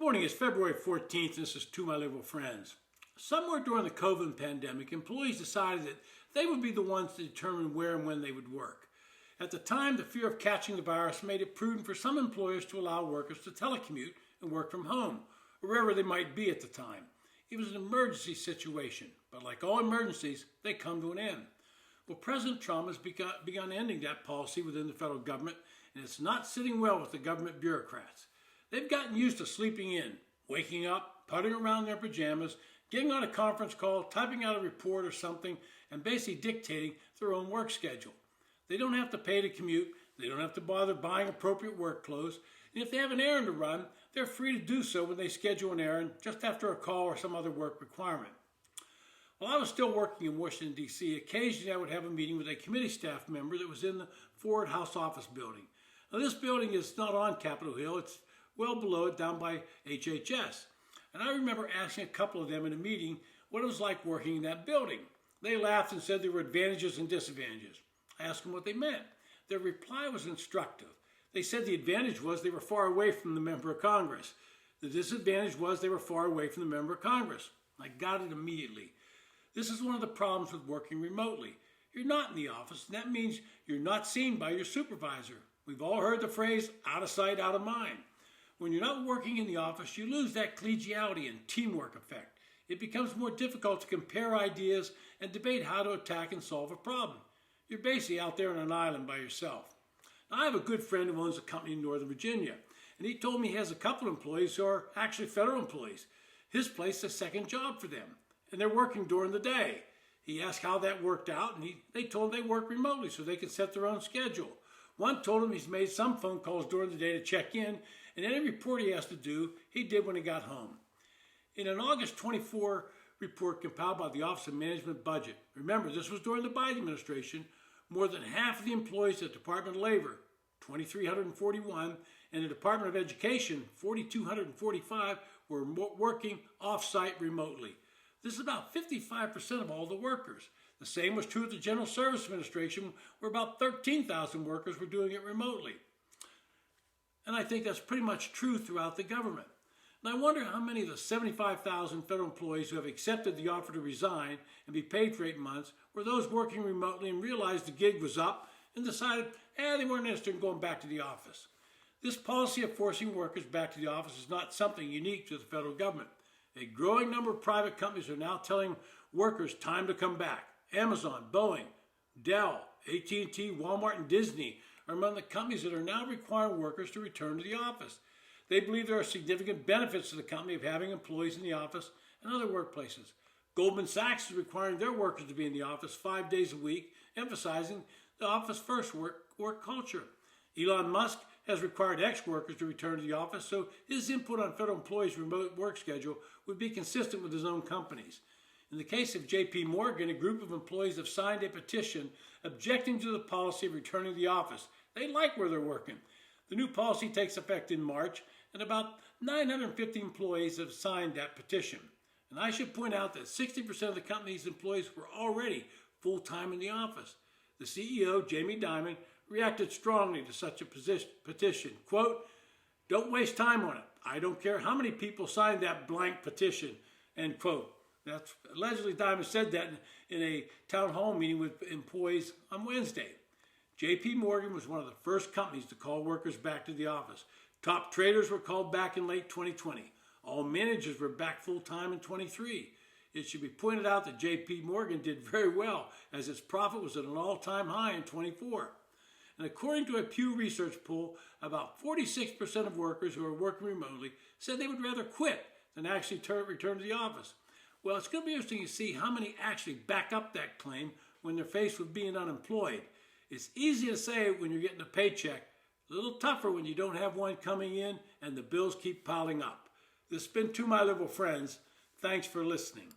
Morning, it's February 14th, and this is To My Liberal Friends. Somewhere during the COVID pandemic, employees decided that they would be the ones to determine where and when they would work. At the time, the fear of catching the virus made it prudent for some employers to allow workers to telecommute and work from home, or wherever they might be at the time. It was an emergency situation, but like all emergencies, they come to an end. Well, President Trump has begun ending that policy within the federal government, and it's not sitting well with the government bureaucrats. They've gotten used to sleeping in, waking up, puttering around in their pajamas, getting on a conference call, typing out a report or something, and basically dictating their own work schedule. They don't have to pay to commute. They don't have to bother buying appropriate work clothes. And if they have an errand to run, they're free to do so when they schedule an errand just after a call or some other work requirement. While I was still working in Washington, D.C., occasionally I would have a meeting with a committee staff member that was in the Ford House Office building. Now, this building is not on Capitol Hill. It's well below it, down by HHS. And I remember asking a couple of them in a meeting what it was like working in that building. They laughed and said there were advantages and disadvantages. I asked them what they meant. Their reply was instructive. They said the advantage was they were far away from the member of Congress. The disadvantage was they were far away from the member of Congress. I got it immediately. This is one of the problems with working remotely. You're not in the office, and that means you're not seen by your supervisor. We've all heard the phrase, out of sight, out of mind. When you're not working in the office, you lose that collegiality and teamwork effect. It becomes more difficult to compare ideas and debate how to attack and solve a problem. You're basically out there on an island by yourself. Now, I have a good friend who owns a company in Northern Virginia, and he told me he has a couple of employees who are actually federal employees. His place is a second job for them, and they're working during the day. He asked how that worked out, and they told him they work remotely so they can set their own schedule. One told him he's made some phone calls during the day to check in, and any report he has to do, he did when he got home. In an August 24 report compiled by the Office of Management Budget, remember this was during the Biden administration, more than half of the employees at the Department of Labor, 2,341, and the Department of Education, 4,245, were working off-site remotely. This is about 55% of all the workers. The same was true at the General Services Administration, where about 13,000 workers were doing it remotely. And I think that's pretty much true throughout the government. And I wonder how many of the 75,000 federal employees who have accepted the offer to resign and be paid for 8 months were those working remotely and realized the gig was up and decided, they weren't interested in going back to the office. This policy of forcing workers back to the office is not something unique to the federal government. A growing number of private companies are now telling workers time to come back. Amazon, Boeing, Dell, AT&T, Walmart, and Disney are among the companies that are now requiring workers to return to the office. They believe there are significant benefits to the company of having employees in the office and other workplaces. Goldman Sachs is requiring their workers to be in the office 5 days a week, emphasizing the office-first work culture. Elon Musk has required ex-workers to return to the office, so his input on federal employees' remote work schedule would be consistent with his own company's. In the case of J.P. Morgan, a group of employees have signed a petition objecting to the policy of returning to the office. They like where they're working. The new policy takes effect in March, and about 950 employees have signed that petition. And I should point out that 60% of the company's employees were already full-time in the office. The CEO, Jamie Dimon, reacted strongly to such a petition. Quote, "Don't waste time on it. I don't care how many people signed that blank petition," end quote. That's allegedly Dimon said that in a town hall meeting with employees on Wednesday. J.P. Morgan was one of the first companies to call workers back to the office. Top traders were called back in late 2020. All managers were back full-time in 23. It should be pointed out that J.P. Morgan did very well, as its profit was at an all-time high in 24. And according to a Pew Research poll, about 46% of workers who are working remotely said they would rather quit than actually return to the office. Well, it's going to be interesting to see how many actually back up that claim when they're faced with being unemployed. It's easy to say when you're getting a paycheck, a little tougher when you don't have one coming in and the bills keep piling up. This has been To My Liberal Friends. Thanks for listening.